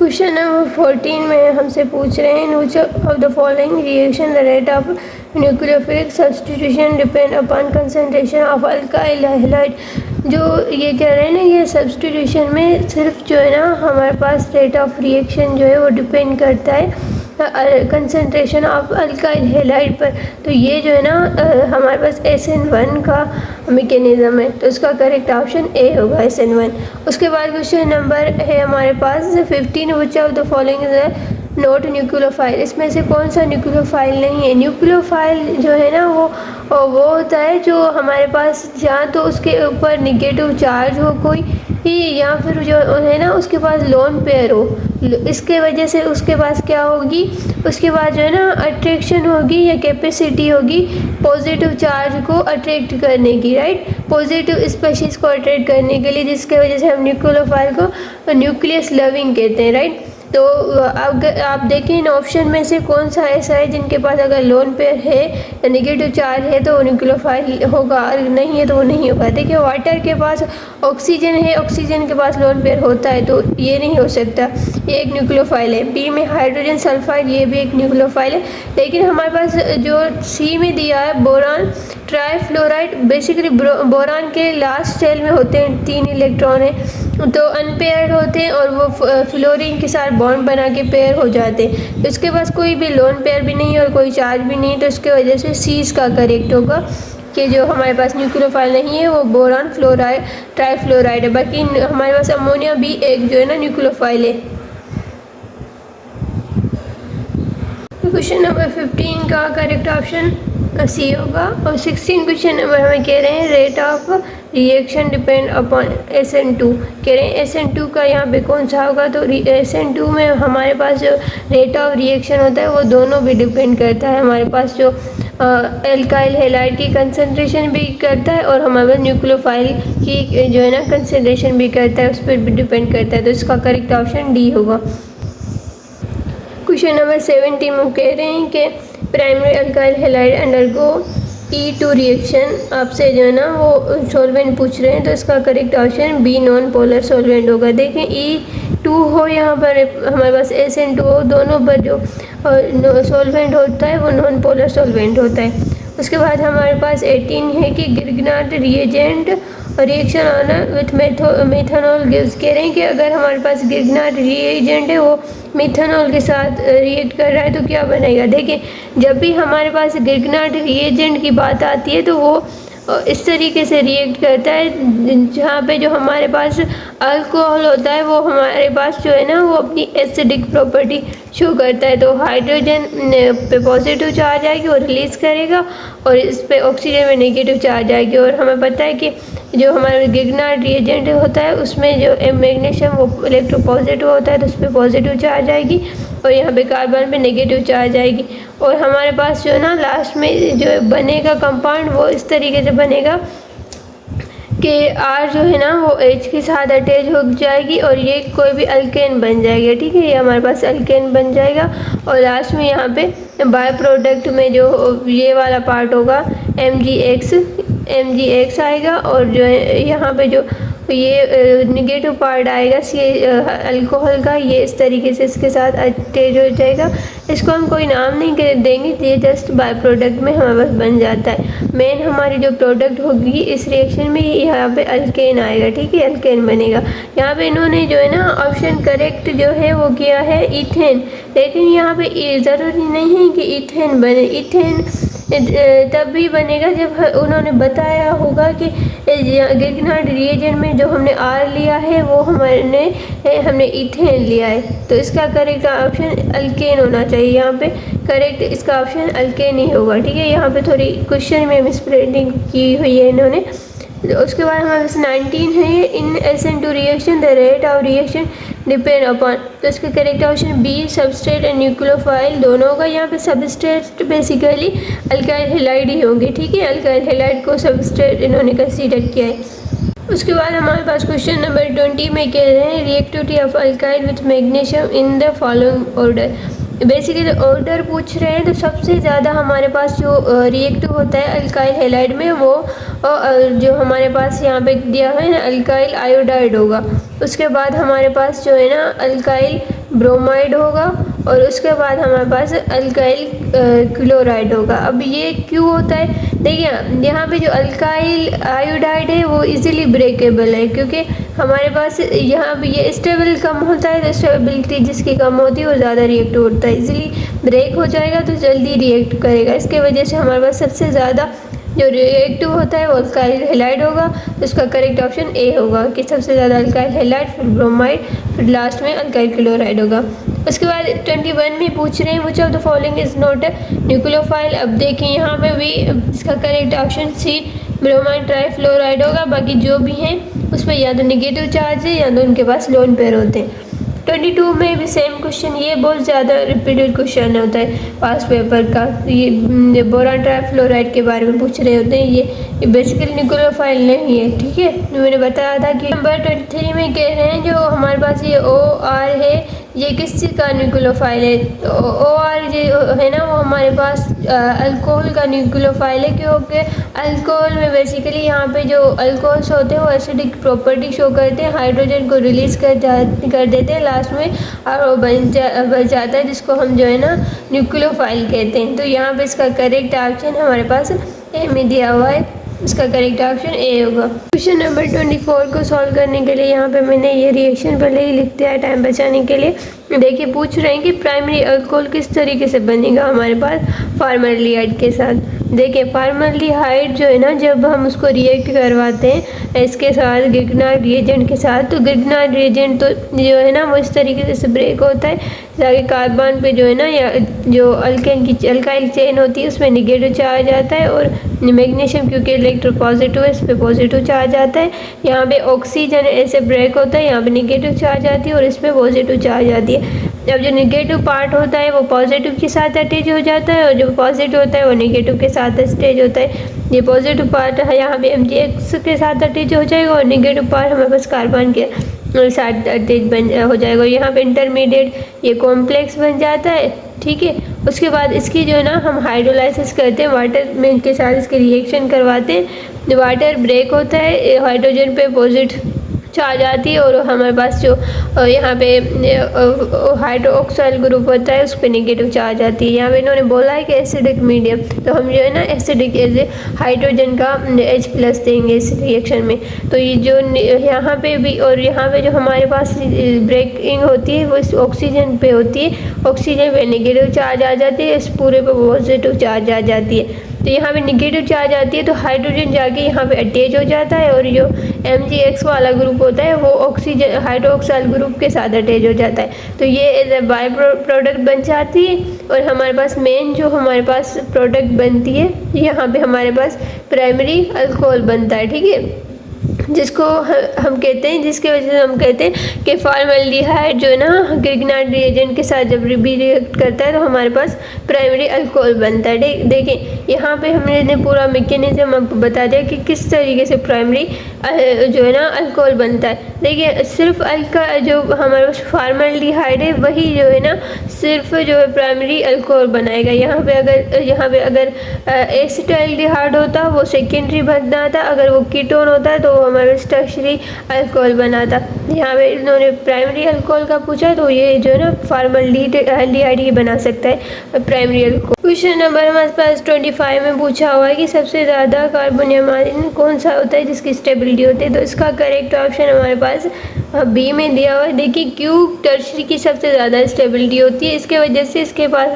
Question number 14 में हमसे पूछ रहे हैं which of the following reaction the rate of nucleophilic substitution depend upon concentration of alkyl halide. जो ये कह रहे हैं ना, ये सब्स्टिट्यूशन में सिर्फ जो है ना हमारे पास रेट ऑफ रिएक्शन जो है वो डिपेंड करता है कंसंट्रेशन ऑफ अल्काइल हैलाइड पर। तो ये जो है ना हमारे पास SN1 का मैकेनिज्म है, तो इसका करेक्ट ऑप्शन ए होगा SN1। उसके बाद क्वेश्चन नंबर है हमारे पास 15 which of the following is not nucleophile. इसमें से कौन सा न्यूक्लियोफाइल नहीं है? न्यूक्लियोफाइल जो है ना वो होता है जो हमारे पास जहाँ तो उसके ऊपर निगेटिव चार्ज हो कोई या फिर जो है ना उसके पास लोन पेयर हो, इसके वजह से उसके पास क्या होगी, उसके बाद जो है ना अट्रैक्शन होगी या कैपेसिटी होगी पॉजिटिव चार्ज को अट्रैक्ट करने की, राइट, पॉजिटिव स्पेशीज को अट्रैक्ट करने के लिए, जिसके वजह से हम न्यूक्लियोफाइल को न्यूक्लियस लविंग कहते हैं, राइट। तो अगर आप देखें इन ऑप्शन में से कौन सा ऐसा है जिनके पास अगर लोन पेयर है या नेगेटिव चार्ज है तो वो न्यूक्लियोफाइल होगा, अगर नहीं है तो वो नहीं होगा। देखिए वाटर के पास ऑक्सीजन है, ऑक्सीजन के पास लोन पेयर होता है तो ये नहीं हो सकता, ये एक न्यूक्लियोफाइल है। बी में हाइड्रोजन सल्फाइड, ये भी एक न्यूक्लियोफाइल है। लेकिन हमारे पास जो सी में दिया है बोरान ट्राईफ्लोराइड, बेसिकली बोरान के लास्ट शेल में होते हैं 3 इलेक्ट्रॉन है तो अनपेयर्ड होते हैं और वो फ्लोरीन के साथ बॉन्ड बना के पेयर हो जाते हैं। तो इसके पास कोई भी लोन पेयर भी नहीं है और कोई चार्ज भी नहीं है, तो इसके वजह से सी इसका करेक्ट होगा कि जो हमारे पास न्यूक्लियोफाइल नहीं है वो बोरान फ्लोराइड ट्राईफ्लोराइड है। बाकी हमारे पास अमोनिया भी एक जो है ना न्यूक्लियोफाइल है। क्वेश्चन नंबर 15 का करेक्ट ऑप्शन सी होगा। और 16 क्वेश्चन नंबर हमें कह रहे हैं rate of reaction depend upon SN2, कह रहे हैं SN2 का यहाँ पे कौन सा होगा। तो SN2 में हमारे पास जो रेट ऑफ रिएक्शन होता है वो दोनों भी डिपेंड करता है, हमारे पास जो एल्काइल हैलाइड की कंसंट्रेशन भी करता है और हमारे पास न्यूक्लियोफाइल की जो है ना कंसंट्रेशन भी करता है, उस पर भी डिपेंड करता है। तो इसका करेक्ट ऑप्शन डी होगा। क्वेश्चन नंबर 17 में कह रहे हैं कि primary alkyl halide undergo E2 reaction, आपसे जो है ना वो सॉल्वेंट पूछ रहे हैं, तो इसका correct option B non polar solvent होगा। देखें E2 हो यहाँ पर हमारे पास SN2 हो, दोनों पर जो सॉल्वेंट होता है वो नॉन पोलर सॉल्वेंट होता है। उसके बाद हमारे पास 18 है कि Grignard reagent reaction on with methanol gives, कह रहे हैं कि अगर हमारे पास गिरगनाट रिएजेंट है वो मिथेनॉल के साथ रिएक्ट कर रहा है तो क्या बनेगा। देखिए जब भी हमारे पास गिरगनाट रिएजेंट की बात आती है तो वो इस तरीके से रिएक्ट करता है जहाँ पे जो हमारे पास अल्कोहल होता है वो हमारे पास जो है ना वो अपनी एसिडिक प्रॉपर्टी शो करता है। तो हाइड्रोजन पे पॉजिटिव चार्ज आएगी और रिलीज़ करेगा और इस पे ऑक्सीजन में नेगेटिव चार्ज आएगी। और हमें पता है कि जो हमारा गिरगनाट रिएजेंट होता है उसमें जो मैग्नीशियम वो इलेक्ट्रो पॉजिटिव होता है तो उस पर पॉजिटिव चार्ज आएगी और यहाँ पे कार्बन पे नेगेटिव चार्ज आएगी। और हमारे पास जो है ना लास्ट में जो बनेगा कंपाउंड वो इस तरीके से बनेगा कि R जो है ना वो H के साथ अटैच हो जाएगी और ये कोई भी अल्केन बन जाएगा, ठीक है, ये हमारे पास अल्केन बन जाएगा। और लास्ट में यहाँ पे बाय प्रोडक्ट में जो ये वाला पार्ट होगा MgX आएगा और जो है यहाँ पे जो ये निगेटिव पार्ट आएगा सी अल्कोहल का, ये इस तरीके से इसके साथ अटैच हो जाएगा। इसको हम कोई नाम नहीं देंगे, ये जस्ट बाय प्रोडक्ट में हमारे पास बन जाता है। मेन हमारी जो प्रोडक्ट होगी इस रिएक्शन में यहाँ पे अल्केन आएगा, ठीक है, अल्केन बनेगा। यहाँ पे इन्होंने जो है ना ऑप्शन करेक्ट जो है वो किया है इथेन, लेकिन यहाँ पे ज़रूरी नहीं है कि इथेन बने। इथेन तब भी बनेगा जब उन्होंने बताया होगा कि गिरगनाट रिएजेंट में जो हमने R लिया है वो हमने इथेन लिया है। तो इसका करेक्ट ऑप्शन अल्केन होना चाहिए, यहाँ पे करेक्ट इसका ऑप्शन अल्केन ही होगा, ठीक है। यहाँ पे थोड़ी क्वेश्चन में मिसप्रिंटिंग की हुई है इन्होंने। उसके बाद हमारे पास 19 है in SN2 reaction the rate of reaction depend upon, तो इसका correct option B substrate and nucleophile दोनों होगा। यहाँ पे सबस्ट्रेट बेसिकली अल्काइल हैलाइड ही होंगे, ठीक है, अल्काइल हैलाइड को सबस्ट्रेट इन्होंने कंसीडर किया है। उसके बाद हमारे पास क्वेश्चन नंबर 20 में कह रहे हैं reactivity of alkyl with magnesium in the following order. Basically order पूछ रहे हैं तो सबसे ज़्यादा हमारे पास जो रिएक्टिव होता है अल्काइल हैलाइड में वो जो हमारे पास यहाँ पे दिया है ना अल्काइल आयोडाइड होगा। उसके बाद हमारे पास जो है ना अल्काइल ब्रोमाइड होगा और उसके बाद हमारे पास अल्काइल क्लोराइड होगा। अब ये क्यों होता है, देखिए यहाँ पे जो अल्काइल आयोडाइड है वो इजीली ब्रेकेबल है, क्योंकि हमारे पास यहाँ पे ये स्टेबल कम होता है, तो स्टेबिलिटी जिसकी कम होती है वो ज़्यादा रिएक्टिव होता है, इजीली ब्रेक हो जाएगा तो जल्दी रिएक्ट करेगा। इसके वजह से हमारे पास सबसे ज़्यादा जो रिएक्टिव होता है वो अल्काइल हैलाइड होगा। तो इसका करेक्ट ऑप्शन ए होगा कि सबसे ज़्यादा अल्काइल हैलाइड, फिर ब्रोमाइड, फिर लास्ट में अल्काइल क्लोराइड होगा। उसके बाद 21 में पूछ रहे हैं which of the following is not a nucleophile. अब देखिए यहाँ पे भी इसका correct option C bromide trifluoride होगा। बाकी जो भी हैं उसमें या तो निगेटिव चार्ज है या तो उनके पास लोन पेयर होते हैं। 22 में भी सेम क्वेश्चन, ये बहुत ज़्यादा रिपीटेड क्वेश्चन होता है पास पेपर का। ये बोरान ट्राइफ्लोराइड के बारे में पूछ रहे होते हैं। ये बेसिकली न्यूक्लियोफाइल नहीं है, ठीक है। मैंने बताया था कि नंबर 23 में कह रहे हैं जो हमारे पास ये OR है ये किस चीज़ का न्यूक्लियोफाइल है। तो OR जो है ना वो हमारे पास अल्कोहल का न्यूक्लियोफाइल है, क्योंकि अल्कोहल में बेसिकली यहाँ पे जो अल्कोहल्स होते हैं वो एसिडिक प्रॉपर्टी शो करते हैं, हाइड्रोजन को रिलीज़ कर देते हैं लास्ट में और वो बच जाता है, जिसको हम जो है ना न्यूक्लियोफाइल कहते हैं। तो यहाँ पे इसका करेक्ट ऑप्शन हमारे पास ए में दिया हुआ है, इसका करेक्ट ऑप्शन ए होगा। क्वेश्चन नंबर 24 को सॉल्व करने के लिए यहाँ पे मैंने ये रिएक्शन पहले ही लिख दिया है टाइम बचाने के लिए। देखिए पूछ रहे हैं कि प्राइमरी अल्कोहल किस तरीके से बनेगा हमारे पास फॉर्मल्डिहाइड के साथ। देखिए फॉर्मल्डिहाइड जो है ना जब हम उसको रिएक्ट करवाते हैं इसके साथ गिगनार्ड रिएजेंट के साथ, तो गिगनार्ड रिएजेंट तो जो है ना वो इस तरीके से ब्रेक होता है ताकि कार्बन पे जो है ना या जो अल्केन की अल्काइल चेन होती है उसमें निगेटिव चार्ज आता है और मैग्नीशियम क्योंकि इलेक्ट्रोपॉजिटिव है इस पर पॉजिटिव चार्ज आता है। यहाँ पे ऑक्सीजन ऐसे ब्रेक होता है, यहाँ पे निगेटिव चार्ज आती है और इसमें पॉजिटिव चार्ज आती है। जब जो निगेटिव पार्ट होता है वो पॉजिटिव के साथ अटैच हो जाता है और जो पॉजिटिव होता है वो निगेटिव के साथ अटैच होता है। ये पॉजिटिव पार्ट है यहाँ पे MgX के साथ अटैच हो जाएगा और निगेटिव पार्ट हमारे पास कार्बन के साथ अटैच हो जाएगा। यहाँ पे इंटरमीडिएट ये कॉम्प्लेक्स बन जाता है, ठीक है। उसके बाद इसकी जो है ना हम हाइड्रोलाइसिस करते हैं, वाटर में के साथ इसके रिएक्शन करवाते हैं। वाटर ब्रेक होता है, हाइड्रोजन पे पॉजिटिव चार्ज आती है और हमारे पास जो यहाँ पे हाइड्रोक्साइल ग्रुप होता है उस पर निगेटिव चार्ज आती है। यहाँ पे इन्होंने बोला है कि एसिडिक मीडियम, तो हम जो है ना एसिडिक एज ए हाइड्रोजन का H+ देंगे इस रिएक्शन में। तो ये जो यहाँ पे भी और यहाँ पे जो हमारे पास ब्रेकिंग होती है वो इस ऑक्सीजन पे होती है, ऑक्सीजन पे निगेटिव चार्ज आ जाती है, इस पूरे पे पॉजिटिव चार्ज आ जाती है। तो यहाँ पे निगेटिव चार्ज आती है तो हाइड्रोजन जाके यहाँ पे अटैच हो जाता है और जो MgX वाला ग्रुप होता है वो ऑक्सीजन हाइड्रोक्साइल ग्रुप के साथ अटैच हो जाता है। तो ये एज ए बाय प्रोडक्ट बन जाती है और हमारे पास मेन जो हमारे पास प्रोडक्ट बनती है यहाँ पे हमारे पास प्राइमरी अल्कोहल बनता है, ठीक है, जिसको हम कहते हैं, जिसकी वजह से हम कहते हैं कि फॉर्मल्डिहाइड जो है ना गिगनार्ड रिएजेंट के साथ जब रिएक्ट करता है तो हमारे पास प्राइमरी अल्कोहल बनता है। देखिए यहाँ पे हमने पूरा मैकेनिज्म आपको बता दिया कि किस तरीके से प्राइमरी जो है ना अल्कोहल बनता है। देखिए सिर्फ जो हमारे पास फॉर्मल्डिहाइड है वही जो है ना सिर्फ जो है प्राइमरी अल्कोहल बनाएगा। यहाँ पे अगर एसिटाल्डिहाइड होता वो सेकेंडरी बनता था, अगर वो कीटोन होता है तो हमारे टर्शरी अल्कोहल बना था। यहाँ पे इन्होंने प्राइमरी अल्कोहल का पूछा तो ये जो है ना फॉर्मल्डिहाइड ही बना सकता है प्राइमरी अल्कोहल। क्वेश्चन नंबर हमारे पास 25 में पूछा हुआ है कि सबसे ज़्यादा कार्बन या मार्जिन कौन सा होता है जिसकी स्टेबिलिटी होती है। तो इसका करेक्ट ऑप्शन हमारे पास बी में दिया हुआ है। देखिए क्यों टर्शरी की सबसे ज़्यादा स्टेबिलिटी होती है, इसके वजह से इसके पास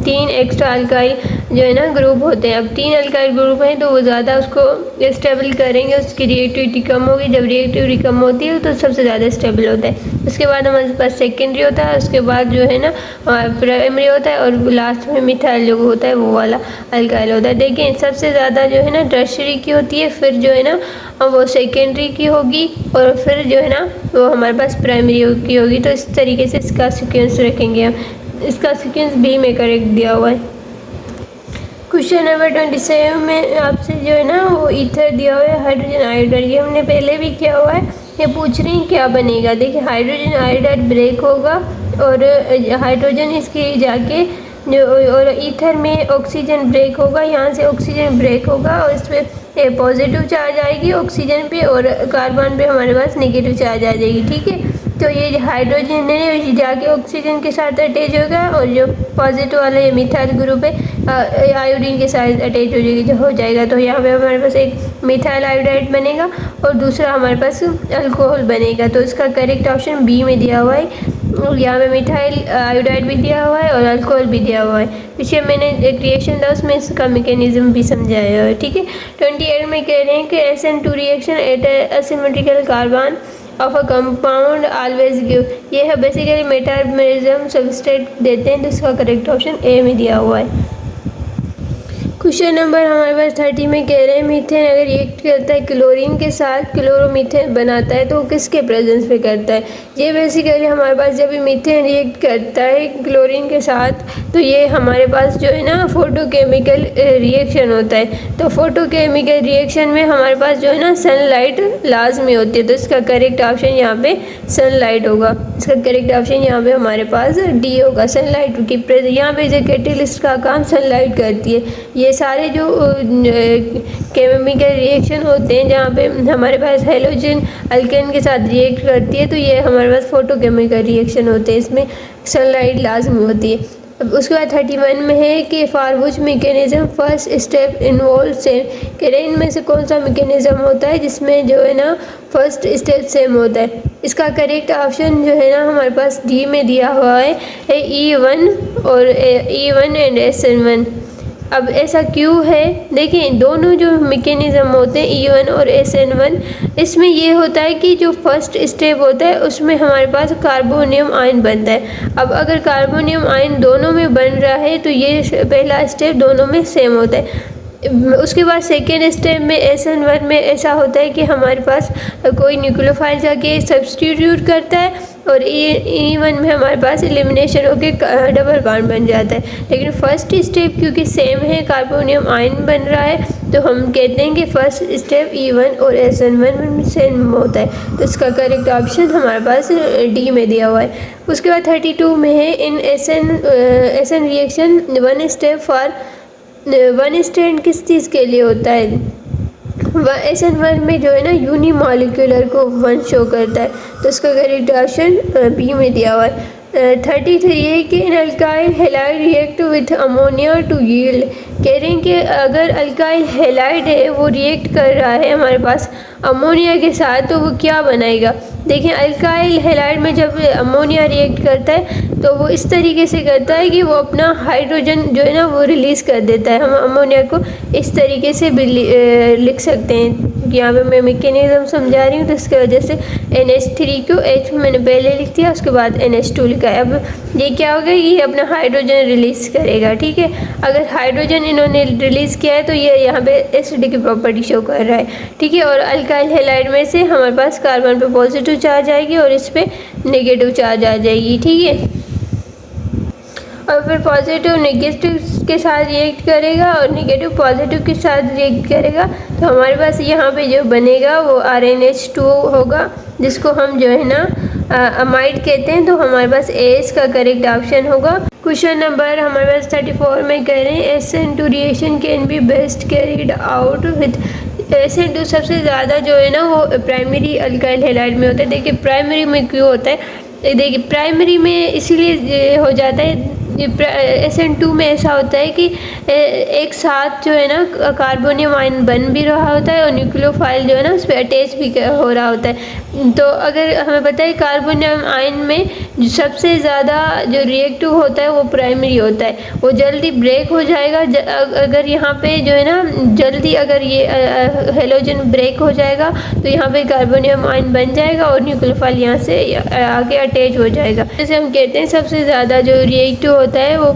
3 एक्स्ट्रा अल्काइल जो है ना ग्रुप होते हैं। अब 3 अल्काइल ग्रुप हैं तो वो ज़्यादा उसको स्टेबल करेंगे, उसकी रिएक्टिविटी कम होगी। जब रिएक्टिविटी कम होती है तो सबसे ज़्यादा स्टेबल होता है। उसके बाद हमारे पास सेकेंडरी होता है, उसके बाद जो है ना प्राइमरी होता है और लास्ट में मिथाइल जो होता है वो वाला अल्काइल होता है। देखिए सबसे ज़्यादा जो है ना टर्शरी की होती है, फिर जो है ना वो सेकेंडरी की होगी और फिर जो है ना वो हमारे पास प्राइमरी की होगी। तो इस तरीके से इसका सीक्वेंस रखेंगे हम। इसका सीक्वेंस बी में करेक्ट दिया हुआ है। क्वेश्चन नंबर 27 में आपसे जो है ना वो ईथर दिया हुआ है हाइड्रोजन आयोडाइड, ये हमने पहले भी किया हुआ है। ये पूछ रही हैं क्या बनेगा। देखिए हाइड्रोजन आयोडाइड ब्रेक होगा और हाइड्रोजन इसके जाके और ईथर में ऑक्सीजन ब्रेक होगा, यहाँ से ऑक्सीजन ब्रेक होगा और इस पर पॉजिटिव चार्ज आएगी ऑक्सीजन पे और कार्बन पे हमारे पास नेगेटिव चार्ज आ जाएगी। ठीक है, तो ये हाइड्रोजन है जाके ऑक्सीजन के साथ अटैच होगा और जो पॉजिटिव वाला ये मिथाइल ग्रुप है आयोडीन के साथ अटैच हो जाएगा। तो यहाँ पे हमारे पास एक मिथाइल आयोडाइड बनेगा और दूसरा हमारे पास अल्कोहल बनेगा। तो इसका करेक्ट ऑप्शन बी में दिया हुआ है। और यहाँ पे मिथाइल आयोडाइड भी दिया हुआ है और अल्कोहल भी दिया हुआ है। पीछे मैंने एक रिएक्शन था उसमें इसका मैकेनिज्म भी समझाया है। ठीक है, 28 में कह रहे हैं कि SN2 reaction at asymmetrical carbon of a compound always give, ये है बेसिकली मेटाबॉलिज्म सबस्ट्रेट देते हैं। तो इसका करेक्ट ऑप्शन ए में दिया हुआ है। क्वेश्चन नंबर हमारे पास 30 में कह रहे हैं मीथेन अगर रिएक्ट करता है क्लोरीन के साथ क्लोरोमीथेन बनाता है तो वो किसके प्रेजेंस पे करता है। ये बेसिकली हमारे पास जब मीथेन रिएक्ट करता है क्लोरीन के साथ तो ये हमारे पास जो है ना फोटोकेमिकल रिएक्शन होता है। तो फोटोकेमिकल रिएक्शन में हमारे पास जो है ना सनलाइट लाजमी होती है। तो इसका करेक्ट ऑप्शन यहाँ पे सनलाइट होगा। इसका करेक्ट ऑप्शन यहाँ पे हमारे पास डी होगा। सनलाइट की यहाँ पे जो कैटेलिस्ट का काम सनलाइट करती है। ये सारे जो केमिकल रिएक्शन होते हैं जहाँ पे हमारे पास हेलोजन अल्केन के साथ रिएक्ट करती है तो ये हमारे पास फोटोकेमिकल रिएक्शन होते हैं, इसमें सनलाइट लाजमी होती है। अब उसके बाद 31 में है कि for which mechanism first step involve same, कह रहे हैं इनमें से कौन सा मैकेनिज्म होता है जिसमें जो है ना फर्स्ट स्टेप सेम होता है। इसका करेक्ट ऑप्शन जो है ना हमारे पास डी में दिया हुआ है E1 और E1 एंड SN1। अब ऐसा क्यों है, देखिए दोनों जो मैकेनिज्म होते हैं E1 और SN1 इसमें ये होता है कि जो फर्स्ट स्टेप होता है उसमें हमारे पास कार्बोनियम आयन बनता है। अब अगर कार्बोनियम आयन दोनों में बन रहा है तो ये पहला स्टेप दोनों में सेम होता है। उसके बाद सेकेंड स्टेप में SN1 में ऐसा होता है कि हमारे पास कोई न्यूक्लियोफाइल जाके सब्सटीट्यूट करता है और E1 में हमारे पास एलिमिनेशन होके डबल बॉन्ड बन जाता है। लेकिन फर्स्ट स्टेप क्योंकि सेम है कार्बोनियम आयन बन रहा है तो हम कहते हैं कि फर्स्ट स्टेप E1 और SN1 में सेम होता है। तो इसका करेक्ट ऑप्शन हमारे पास डी में दिया हुआ है। उसके बाद 32 में है इन SN रिएक्शन वन स्टैंड किस चीज़ के लिए होता है। SN1 में जो है ना यूनिमॉलिक्यूलर को 1 शो करता है। तो इसका करेक्ट ऑप्शन बी में दिया हुआ है। 33 है कि in alkyl halide react with ammonia to yield, कह रहे हैं कि अगर अल्काइल हैलाइड है वो रिएक्ट कर रहा है हमारे पास अमोनिया के साथ तो वो क्या बनाएगा। देखिए अल्काइल हैलाइड में जब अमोनिया रिएक्ट करता है तो वो इस तरीके से करता है कि वो अपना हाइड्रोजन जो है ना वो रिलीज़ कर देता है। हम अमोनिया को इस तरीके से भी लिख सकते हैं। यहाँ पे मैं मैकेनिज्म समझा रही हूँ तो इसकी वजह से NH3 को H मैंने पहले लिख दिया उसके बाद NH2 लिखा है। अब ये क्या होगा, ये अपना हाइड्रोजन रिलीज़ करेगा। ठीक है, अगर हाइड्रोजन इन्होंने रिलीज़ किया है तो ये यहाँ पे एसिड की प्रॉपर्टी शो कर रहा है। ठीक है, और अल्काइल हैलाइड में से हमारे पास कार्बन पे पॉजिटिव चार्ज आएगी और इस पर नेगेटिव चार्ज आ जाएगी। ठीक है, और फिर पॉजिटिव नेगेटिव के साथ रिएक्ट करेगा और नेगेटिव पॉजिटिव के साथ रिएक्ट करेगा तो हमारे पास यहाँ पे जो बनेगा वो RNH2 होगा जिसको हम जो है ना अमाइड कहते हैं। तो हमारे पास ए इसका करेक्ट ऑप्शन होगा। क्वेश्चन नंबर हमारे पास 34 में कह रहे हैं SN2 reaction can be best carried out with SN2 सबसे ज़्यादा जो है ना वो प्राइमरी अल्काइल हैलाइड में होता है। देखिए प्राइमरी में क्यों होता है, देखिए प्राइमरी में इसीलिए हो जाता है SN2 में ऐसा होता है कि एक साथ जो है ना कार्बोनियम आयन बन भी रहा होता है और न्यूक्लियोफाइल जो है ना उस पर अटैच भी हो रहा होता है। तो अगर हमें पता है कार्बोनियम आयन में सबसे ज़्यादा जो रिएक्टिव होता है वो प्राइमरी होता है, वो जल्दी ब्रेक हो जाएगा। अगर यहाँ पे जो है ना जल्दी अगर ये हेलोजन ब्रेक हो जाएगा तो यहाँ पे कार्बोनियम आयन बन जाएगा और न्यूक्लियोफाइल यहाँ से आगे अटैच हो जाएगा। जैसे हम कहते हैं सबसे ज़्यादा जो रिएक्टिव होता है वो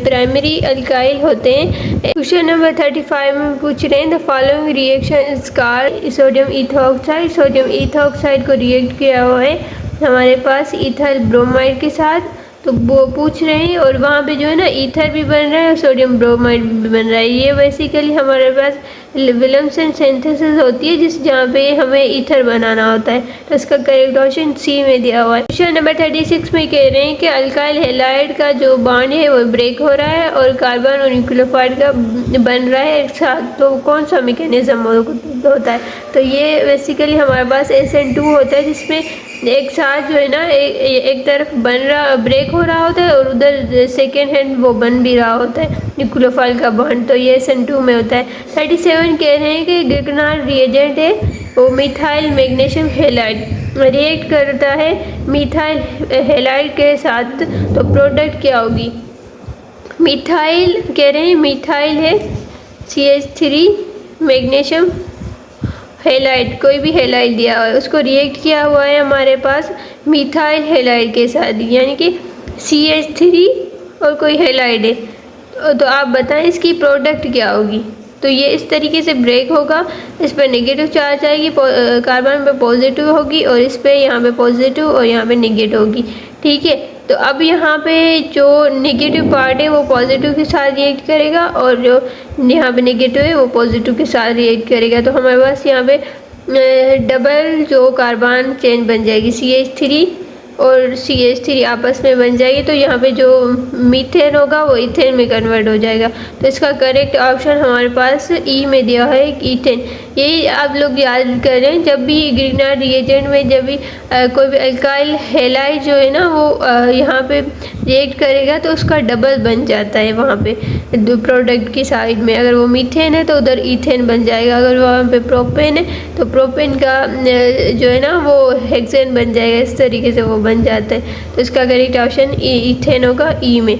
प्राइमरी अल्काइल होते हैं। क्वेश्चन नंबर 35 में पूछ रहे हैं the following reaction is called sodium ethoxide. Sodium ethoxide को रिएक्ट किया हुआ है हमारे पास इथाइल ब्रोमाइड के साथ। तो वो पूछ रहे हैं। और वहाँ पे जो है ना ईथर भी बन रहा है और सोडियम ब्रोमाइड भी बन रहा है। ये बेसिकली हमारे पास विलियमसन सिंथेसिस होती है जिस जहाँ पे हमें ईथर बनाना होता है। तो इसका करेक्ट ऑप्शन सी में दिया हुआ है। क्वेश्चन नंबर 36 में कह रहे हैं कि अल्काइल हैलाइड का जो बॉन्ड है वो ब्रेक हो रहा है और कार्बन और न्यूक्लियोफाइड का बन रहा है एक साथ, तो कौन सा मैकेनिज्म होता है। तो ये बेसिकली हमारे पास SN2 होता है जिसमें एक साथ जो है ना एक तरफ ब्रेक हो रहा होता है और उधर सेकेंड हैंड वो बन भी रहा होता है न्यूक्लियोफाइल का बॉन्ड। तो ये SN2 में होता है। 37 कह रहे हैं कि गिगनार रिएजेंट है वो मिथाइल मैग्नीशियम हैलाइड रिएक्ट करता है मिथाइल हैलाइड के साथ, तो प्रोडक्ट क्या होगी। मिथाइल कह रहे हैं, मिथाइल है CH3 मैग्नीशियम हैलाइड, कोई भी हैलाइड दिया हुआ है उसको रिएक्ट किया हुआ है हमारे पास मिथाइल हैलाइड के साथ, यानी कि CH3 और कोई हैलाइड है। तो आप बताएं इसकी प्रोडक्ट क्या होगी। तो ये इस तरीके से ब्रेक होगा, इस पर नेगेटिव चार्ज आएगी, कार्बन पे पॉजिटिव होगी और इस पे यहाँ पे पॉजिटिव और यहाँ पे नेगेटिव होगी। ठीक है, तो अब यहाँ पे जो नेगेटिव पार्ट है वो पॉजिटिव के साथ रिएक्ट करेगा और जो यहाँ पे नेगेटिव है वो पॉजिटिव के साथ रिएक्ट करेगा। तो हमारे पास यहाँ पे डबल जो कार्बन चेन बन जाएगी, CH3 और CH3 आपस में बन जाएगी। तो यहाँ पे जो मीथेन होगा वो इथेन में कन्वर्ट हो जाएगा। तो इसका करेक्ट ऑप्शन हमारे पास ई में दिया है, ईथेन। यही आप लोग याद करें, जब भी ग्रिग्नार्ड रिएजेंट में जब भी कोई भी अल्काइल हैलाइड जो है ना वो यहाँ पे रिएक्ट करेगा तो उसका डबल बन जाता है वहाँ पे प्रोडक्ट की साइड में। अगर वो मीथेन है तो उधर ईथेन बन जाएगा, अगर वहाँ पे प्रोपेन है तो प्रोपेन का जो है ना वो हेक्सेन बन जाएगा। इस तरीके से वो बन जाता है। तो इसका करेक्ट ऑप्शन ईथेन होगा, ई में।